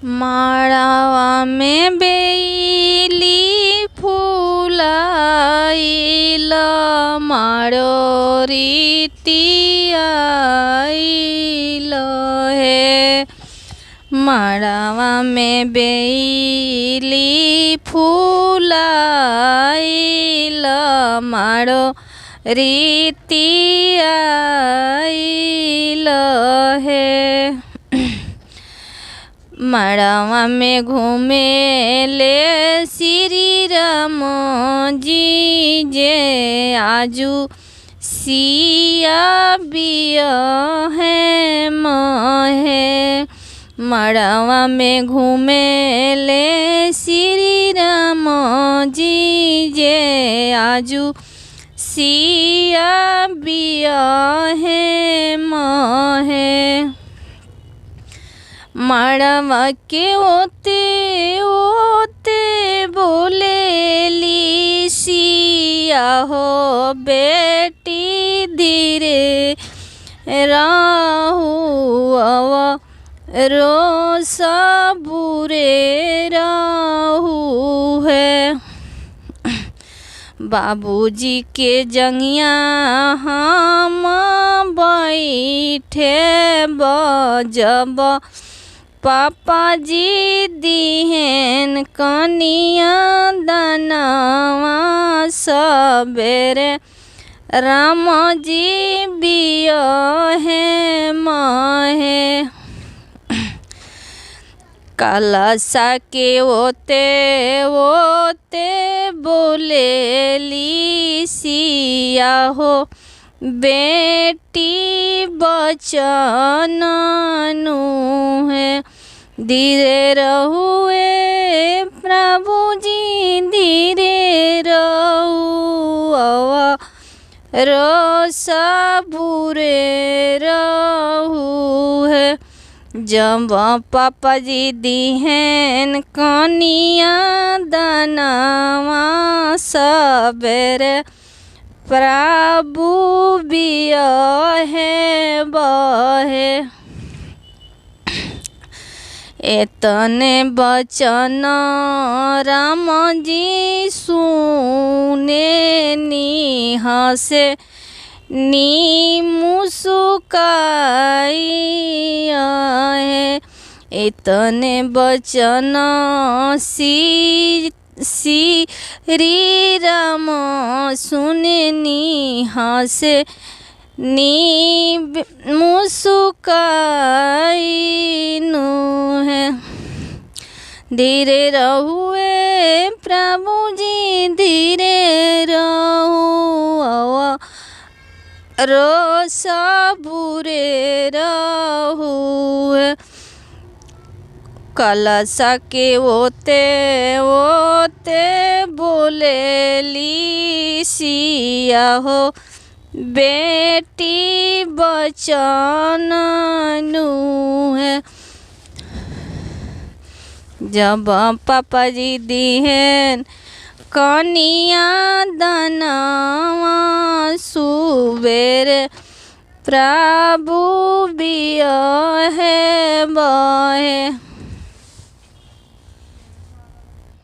माड़ावा में बेली फूलाइल मारो रीतियाइल हे। माड़ावा में बेली फूलाइल मारो रीतियाइल हे। माड़ावा में घूमे ले श्री राम जी जे आजू सिया बिया है महे। माड़ावा में घूमे ले श्री राम जी जे आजू सिया बिया है महे। माड़ावा के ओते ओते बोलेली सिया हो बेटी धीरे राहु अवा रो सबूरे राहु है। बाबूजी के जंगिया हम बैठे बजब पापा जी दिहेन कनिया दानवा सबेरे राम जी बिया है महे। कलशा के ओते ओते बोलेली सिया हो बेटी बचन है। धीरे रहुए प्रभु जी धीरे रहु अवा रो सबूरे रहु है। जब पापा जी दिहेन कनिया दानवा सबेरे प्रभु बिया है बहे। एतने बचन राम जी सुने नी हसे नी मुस्काई है। इतने बचन श्री राम सुने नी हसे नी मुस्काई नु है। धीरे रहुए प्रभु जी धीरे रहु अवा रो सबूरे रहु है। कलशा के ओते ओते बोलेली सिया हो बेटी बचन है। जब पापा जी दिहेन कनिया दानवा सुबेरे प्रभु बिया है बहे।